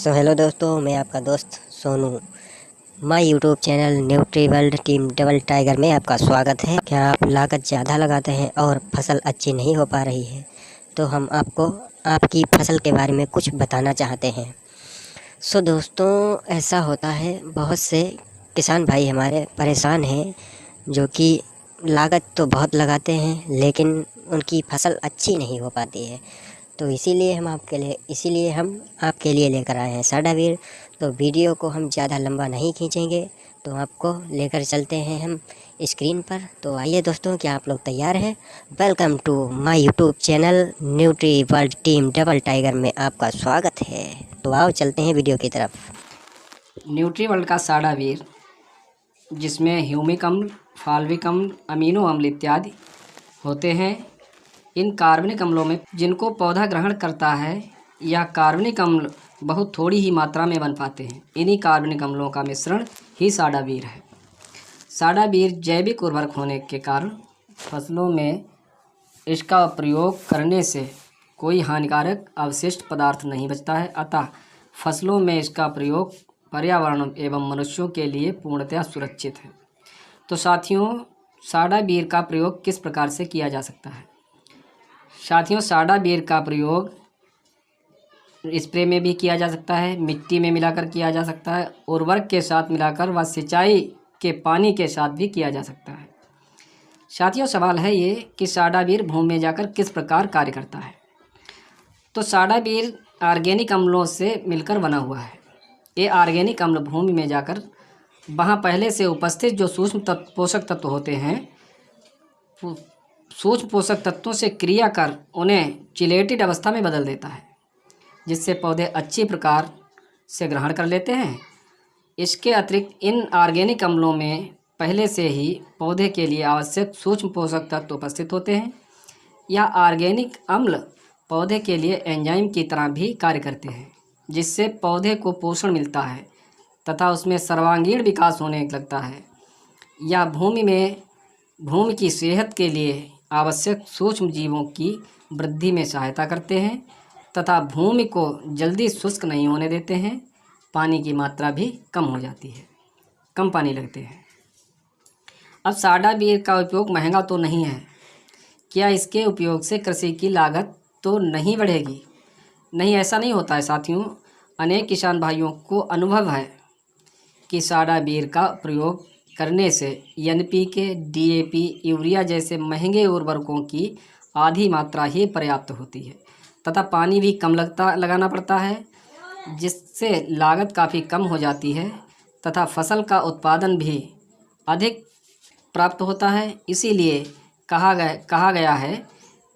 Hello दोस्तों, मैं आपका दोस्त Sonu. My YouTube channel Nutri World team double tiger में आपका स्वागत है। क्या आप लागत ज़्यादा लगाते हैं और फसल अच्छी नहीं हो पा रही है, तो हम आपको आपकी फसल के बारे में कुछ बताना चाहते हैं। दोस्तों, ऐसा होता है, बहुत से किसान भाई हमारे परेशान हैं, जो कि लागत तो बहुत लगाते हैं लेकिन उनकी फसल अच्छी नहीं हो पाती है। तो इसीलिए हम आपके लिए लेकर आए हैं साडावीर। तो वीडियो को हम ज़्यादा लंबा नहीं खींचेंगे, तो आपको लेकर चलते हैं हम स्क्रीन पर। तो आइए दोस्तों, क्या आप लोग तैयार हैं? Welcome to my YouTube channel Nutri World team double tiger में आपका स्वागत है। तो आओ चलते हैं वीडियो की तरफ। न्यूट्री वर्ल्ड का साडावीर, जिसमें ह्यूमिक अम्ल, फाल्विक अम्ल, अमीनो अम्ल इत्यादि होते हैं। इन कार्बनिक अम्लों में जिनको पौधा ग्रहण करता है या कार्बनिक अम्ल बहुत थोड़ी ही मात्रा में बन पाते हैं, इन्हीं कार्बनिक अम्लों का मिश्रण ही साडावीर है। साडावीर जैविक उर्वरक होने के कारण फसलों में इसका प्रयोग करने से कोई हानिकारक अवशिष्ट पदार्थ नहीं बचता है, अतः फसलों में इसका प्रयोग पर्यावरण एवं मनुष्यों के लिए पूर्णतः सुरक्षित है। तो साथियों, साडावीर का प्रयोग किस प्रकार से किया जा सकता है? साथियों, साडावीर का प्रयोग स्प्रे में भी किया जा सकता है, मिट्टी में मिलाकर किया जा सकता है, उर्वरक के साथ मिलाकर व सिंचाई के पानी के साथ भी किया जा सकता है। साथियों, सवाल है ये कि साडावीर भूमि में जाकर किस प्रकार कार्य करता है। तो साडावीर ऑर्गेनिक अम्लों से मिलकर बना हुआ है। ये ऑर्गेनिक अम्ल भूमि में जाकर वहाँ पहले से उपस्थित जो सूक्ष्म पोषक तत्व होते हैं, सूक्ष्म पोषक तत्वों से क्रिया कर उन्हें चिलेटेड अवस्था में बदल देता है, जिससे पौधे अच्छी प्रकार से ग्रहण कर लेते हैं। इसके अतिरिक्त इन ऑर्गेनिक अम्लों में पहले से ही पौधे के लिए आवश्यक सूक्ष्म पोषक तत्व उपस्थित होते हैं। यह ऑर्गेनिक अम्ल पौधे के लिए एंजाइम की तरह भी कार्य करते हैं, जिससे पौधे को पोषण मिलता है तथा उसमें सर्वांगीण विकास होने लगता है। यह भूमि की सेहत के लिए आवश्यक सूक्ष्म जीवों की वृद्धि में सहायता करते हैं तथा भूमि को जल्दी शुष्क नहीं होने देते हैं। पानी की मात्रा भी कम हो जाती है, कम पानी लगते हैं। अब साडावीर का उपयोग महंगा तो नहीं है। क्या इसके उपयोग से कृषि की लागत तो नहीं बढ़ेगी? नहीं, ऐसा नहीं होता है साथियों। अनेक किसान भाइयों को अनुभव है कि साडावीर का प्रयोग करने से NPK, DAP, यूरिया जैसे महंगे उर्वरकों की आधी मात्रा ही पर्याप्त होती है तथा पानी भी कम लगाना पड़ता है, जिससे लागत काफ़ी कम हो जाती है तथा फसल का उत्पादन भी अधिक प्राप्त होता है। इसीलिए कहा गया है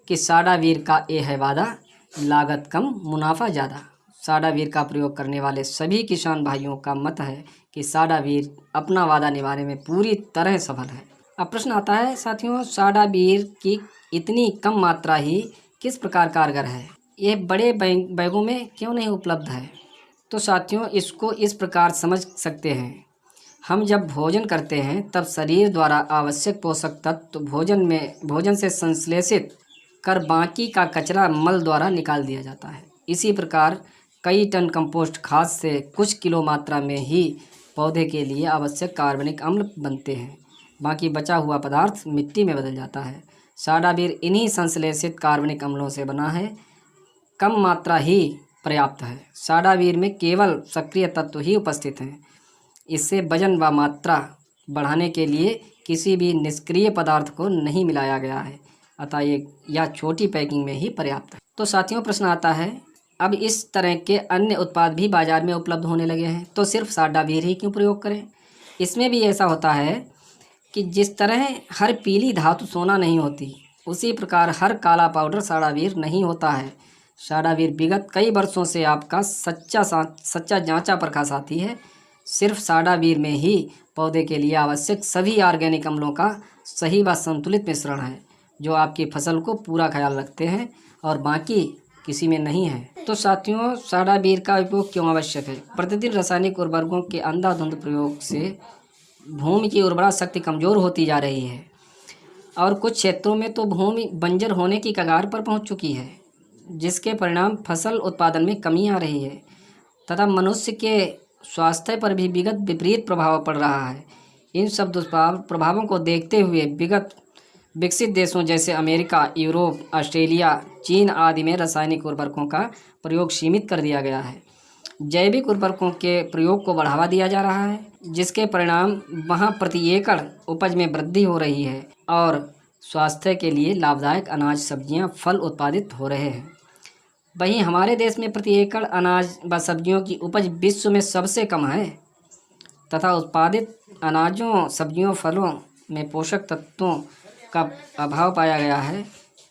कि साडावीर का ये है वादा, लागत कम मुनाफा ज़्यादा। साडावीर का प्रयोग करने वाले सभी किसान भाइयों का मत है कि साडावीर अपना वादा निभाने में पूरी तरह सफल है। अब प्रश्न आता है साथियों, साडावीर की इतनी कम मात्रा ही किस प्रकार कारगर है? ये बड़े बैगों में क्यों नहीं उपलब्ध है? तो साथियों, इसको इस प्रकार समझ सकते हैं। हम जब भोजन करते हैं तब शरीर द्वारा आवश्यक पोषक तत्व भोजन से संश्लेषित कर बाकी का कचरा मल द्वारा निकाल दिया जाता है। इसी प्रकार कई टन कंपोस्ट खाद से कुछ किलो मात्रा में ही पौधे के लिए आवश्यक कार्बनिक अम्ल बनते हैं। बाकी बचा हुआ पदार्थ मिट्टी में बदल जाता है। साडावीर इन्हीं संश्लेषित कार्बनिक अम्लों से बना है। कम मात्रा ही पर्याप्त है। साडावीर में केवल सक्रिय तत्व ही उपस्थित हैं। इससे वजन व मात्रा बढ़ाने के लिए किसी भी निष्क्रिय पदार्थ को नहीं मिलाया गया है, अतः यह छोटी पैकिंग में ही पर्याप्त है। तो साथियों, प्रश्न आता है, अब इस तरह के अन्य उत्पाद भी बाजार में उपलब्ध होने लगे हैं, तो सिर्फ साडावीर ही क्यों प्रयोग करें? इसमें भी ऐसा होता है कि जिस तरह हर पीली धातु सोना नहीं होती, उसी प्रकार हर काला पाउडर साडावीर नहीं होता है। साडावीर विगत कई वर्षों से आपका सच्चा जांचा परखा साथी है। सिर्फ साडावीर में ही पौधे के लिए आवश्यक सभी ऑर्गेनिक अम्लों का सही व संतुलित मिश्रण है, जो आपकी फसल को पूरा ख्याल रखते हैं और बाकी किसी में नहीं है। तो साथियों, साडावीर का उपयोग क्यों आवश्यक है? प्रतिदिन रासायनिक उर्वरकों के अंधाधुंध प्रयोग से भूमि की उर्वरा शक्ति कमज़ोर होती जा रही है और कुछ क्षेत्रों में तो भूमि बंजर होने की कगार पर पहुंच चुकी है, जिसके परिणाम फसल उत्पादन में कमी आ रही है। तथा मनुष्य के स्वास्थ्य पर भी विपरीत प्रभाव पड़ रहा है। इन सब दुष्प्रभावों को देखते हुए विकसित देशों जैसे अमेरिका, यूरोप, ऑस्ट्रेलिया, चीन आदि में रासायनिक उर्वरकों का प्रयोग सीमित कर दिया गया है। जैविक उर्वरकों के प्रयोग को बढ़ावा दिया जा रहा है, जिसके परिणाम वहाँ प्रति एकड़ उपज में वृद्धि हो रही है और स्वास्थ्य के लिए लाभदायक अनाज, सब्जियाँ, फल उत्पादित हो रहे हैं। वहीं हमारे देश में प्रति एकड़ अनाज व सब्जियों की उपज विश्व में सबसे कम है तथा उत्पादित अनाजों, सब्जियों, फलों में पोषक तत्वों का अभाव पाया गया है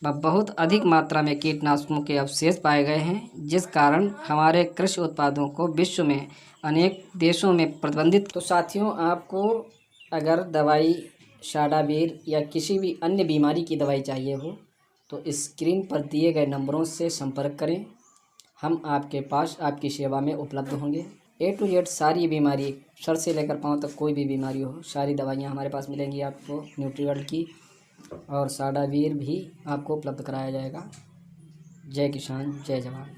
व बहुत अधिक मात्रा में कीटनाशकों के अवशेष पाए गए हैं, जिस कारण हमारे कृषि उत्पादों को विश्व में अनेक देशों में प्रतिबंधित। तो साथियों, आपको अगर दवाई शाडावीर या किसी भी अन्य बीमारी की दवाई चाहिए हो तो स्क्रीन पर दिए गए नंबरों से संपर्क करें। हम आपके पास आपकी सेवा में उपलब्ध होंगे। A to Z सारी बीमारी, सर से लेकर पाँव तक कोई भी बीमारी हो, सारी दवाइयाँ हमारे पास मिलेंगी आपको न्यूट्रीवर्ल्ड की, और शाडावीर भी आपको उपलब्ध कराया जाएगा। जय किसान, जय जवान।